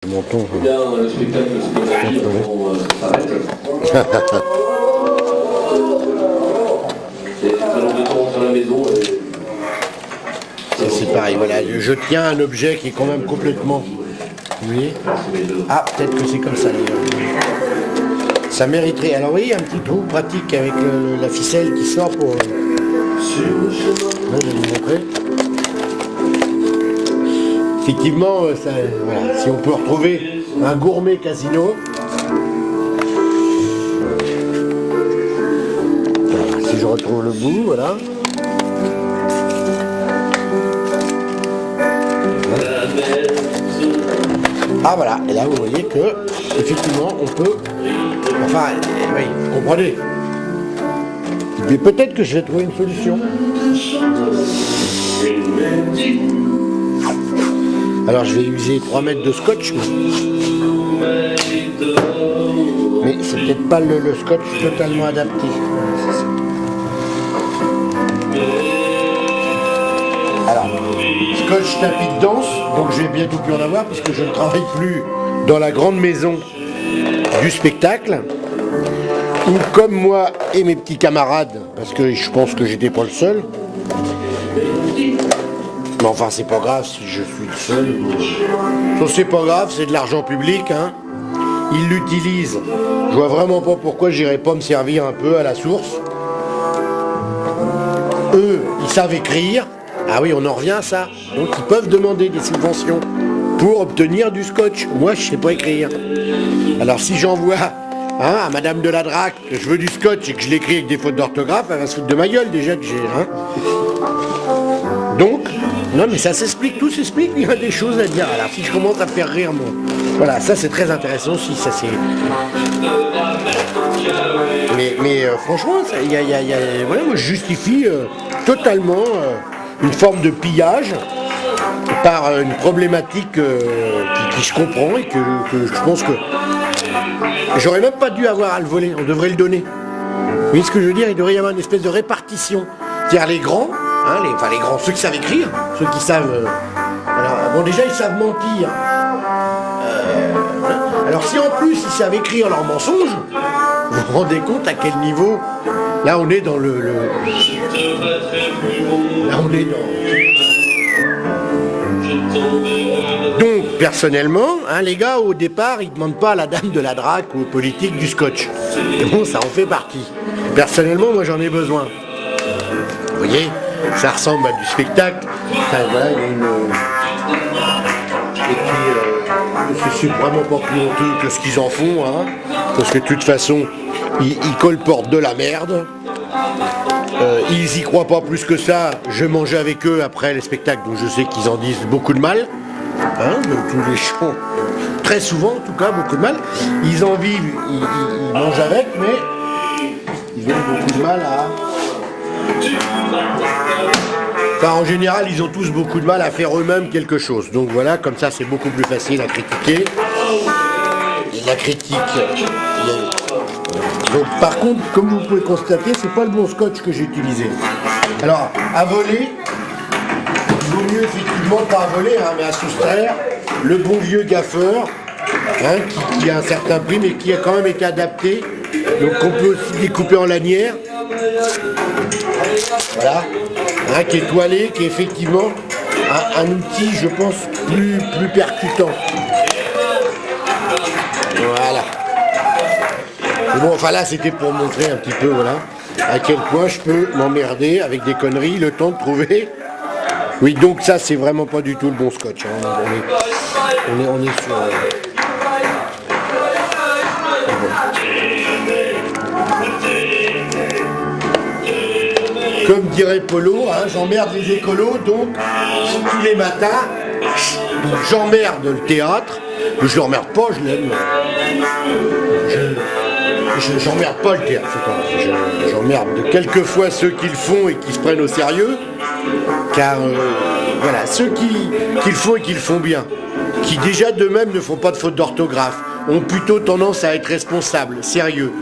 Mon ton. Bien, le spectacle psychologique, on s'arrête. C'est très long de temps sur la maison. C'est pareil, voilà, je tiens un objet qui est quand même complètement... Vous voyez? Ah, peut-être que c'est comme ça d'ailleurs. Ça mériterait... Alors vous voyez, un petit trou pratique avec la ficelle qui sort pour... Là, je vais vous montrer. Effectivement, ça, voilà, si on peut retrouver un gourmet casino, voilà, si je retrouve le bout, voilà. Ah voilà, et là vous voyez que effectivement on peut, enfin, oui, vous comprenez. Mais peut-être que je vais trouver une solution. Alors je vais user 3 mètres de scotch, mais c'est peut-être pas le scotch totalement adapté. Alors, scotch tapis de danse, donc je vais bientôt plus en avoir puisque je ne travaille plus dans la grande maison du spectacle, où comme moi et mes petits camarades, parce que je pense que j'étais pas le seul, mais enfin c'est pas grave si je suis le seul. C'est pas grave, c'est de l'argent public, hein. Ils l'utilisent. Je vois vraiment pas pourquoi j'irais pas me servir un peu à la source. Eux, ils savent écrire. Ah oui, on en revient à ça. Donc ils peuvent demander des subventions pour obtenir du scotch. Moi, je sais pas écrire. Alors si j'envoie à Madame de la Drac que je veux du scotch et que je l'écris avec des fautes d'orthographe, elle va se foutre de ma gueule déjà que j'ai. Hein. Donc, non mais ça s'explique, tout s'explique, il y a des choses à dire. Alors si je commence à faire rire, moi. Voilà, ça c'est très intéressant aussi, ça c'est... Mais franchement, voilà, moi je justifie totalement une forme de pillage par une problématique qui se comprend et que je pense que j'aurais même pas dû avoir à le voler, on devrait le donner. Vous voyez ce que je veux dire? Il devrait y avoir une espèce de répartition. C'est-à-dire les grands, hein, les grands, ceux qui savent écrire, ceux qui savent... alors, bon déjà ils savent mentir. Alors si en plus ils savent écrire leurs mensonges, vous vous rendez compte à quel niveau... Là on est dans là on est dans... Donc personnellement, hein, les gars au départ ils demandent pas à la dame de la Drac ou aux politiques du scotch. Et bon, ça en fait partie. Personnellement moi j'en ai besoin. Vous voyez, ça ressemble à du spectacle. Enfin, voilà, il y a une... Et puis c'est vraiment pas plus honteux que ce qu'ils en font, hein, parce que de toute façon ils colportent de la merde. Ils y croient pas plus que ça. Je mangeais avec eux après les spectacles, donc je sais qu'ils en disent beaucoup de mal, hein, de tous les chants, très souvent en tout cas beaucoup de mal. Ils en vivent, ils mangent avec, mais ils ont beaucoup de mal à... Enfin, en général, ils ont tous beaucoup de mal à faire eux-mêmes quelque chose. Donc voilà, comme ça, c'est beaucoup plus facile à critiquer. Et la critique... Donc par contre, comme vous pouvez constater, c'est pas le bon scotch que j'ai utilisé. Alors, à voler, il vaut mieux effectivement pas à voler, hein, mais à soustraire le bon vieux gaffeur, hein, qui a un certain prix, mais qui a quand même été adapté. Donc on peut aussi découper en lanière. Voilà, hein, qui est toilé, qui est effectivement un outil, je pense, plus percutant. Voilà. Mais bon, enfin là, c'était pour montrer un petit peu, voilà, à quel point je peux m'emmerder avec des conneries, le temps de trouver. Oui, donc ça, c'est vraiment pas du tout le bon scotch. Hein. On est sur... Comme dirait Polo, hein, j'emmerde les écolos, donc tous les matins, j'emmerde le théâtre, mais je l'emmerde pas, je l'aime. J'emmerde pas le théâtre, c'est quoi. J'emmerde quelquefois ceux qui le font et qui se prennent au sérieux, car voilà, ceux qui le font et qui le font bien, qui déjà d'eux-mêmes ne font pas de faute d'orthographe, ont plutôt tendance à être responsables, sérieux.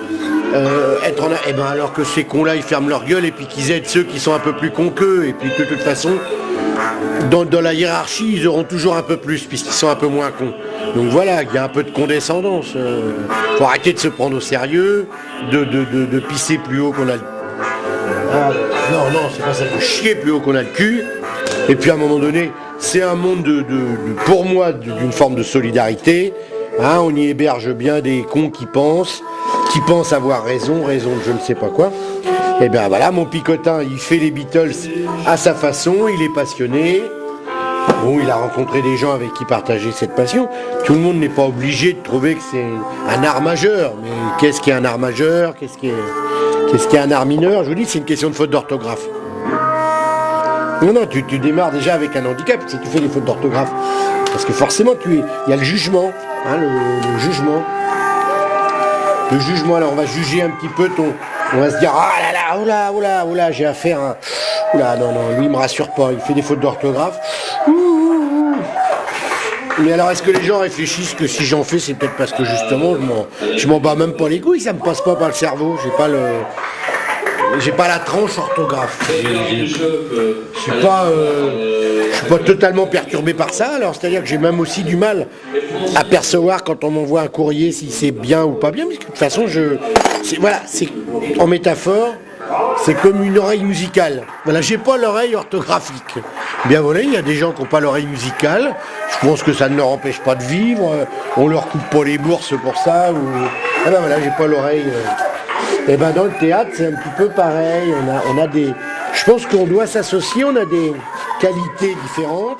Et ben alors que ces cons-là ils ferment leur gueule et puis qu'ils aident ceux qui sont un peu plus cons qu'eux, et puis de toute façon dans la hiérarchie, ils auront toujours un peu plus, puisqu'ils sont un peu moins cons. Donc voilà, il y a un peu de condescendance. Faut arrêter de se prendre au sérieux, de pisser plus haut qu'on a le... Ah, non, c'est pas ça, de chier plus haut qu'on a le cul. Et puis à un moment donné, c'est un monde pour moi, d'une forme de solidarité. Hein, on y héberge bien des cons qui pensent avoir raison de je ne sais pas quoi. Et bien voilà, mon picotin, il fait les Beatles à sa façon, il est passionné. Bon, il a rencontré des gens avec qui partager cette passion. Tout le monde n'est pas obligé de trouver que c'est un art majeur. Mais qu'est-ce qui est un art majeur? Qu'est-ce qui est un art mineur? Je vous dis, c'est une question de faute d'orthographe. Non, tu démarres déjà avec un handicap si tu fais des fautes d'orthographe. Parce que forcément, il y a le jugement. Hein, le jugement. Le jugement, alors on va juger un petit peu on va se dire, ah là là, oula, j'ai affaire à... Oula, non, lui il me rassure pas, il fait des fautes d'orthographe. Mais alors est-ce que les gens réfléchissent que si j'en fais, c'est peut-être parce que justement je m'en bats même pas les couilles, ça me passe pas par le cerveau, j'ai pas la tranche orthographe. Je suis pas totalement perturbé par ça, alors c'est-à-dire que j'ai même aussi du mal à percevoir quand on m'envoie un courrier si c'est bien ou pas bien, parce que de toute façon c'est en métaphore, c'est comme une oreille musicale. Voilà, j'ai pas l'oreille orthographique. Bien voilà, il y a des gens qui n'ont pas l'oreille musicale. Je pense que ça ne leur empêche pas de vivre. On leur coupe pas les bourses pour ça. Ah ben voilà, j'ai pas l'oreille. Et ben dans le théâtre, c'est un petit peu pareil. On a des. Je pense qu'on doit s'associer. On a des qualités différentes.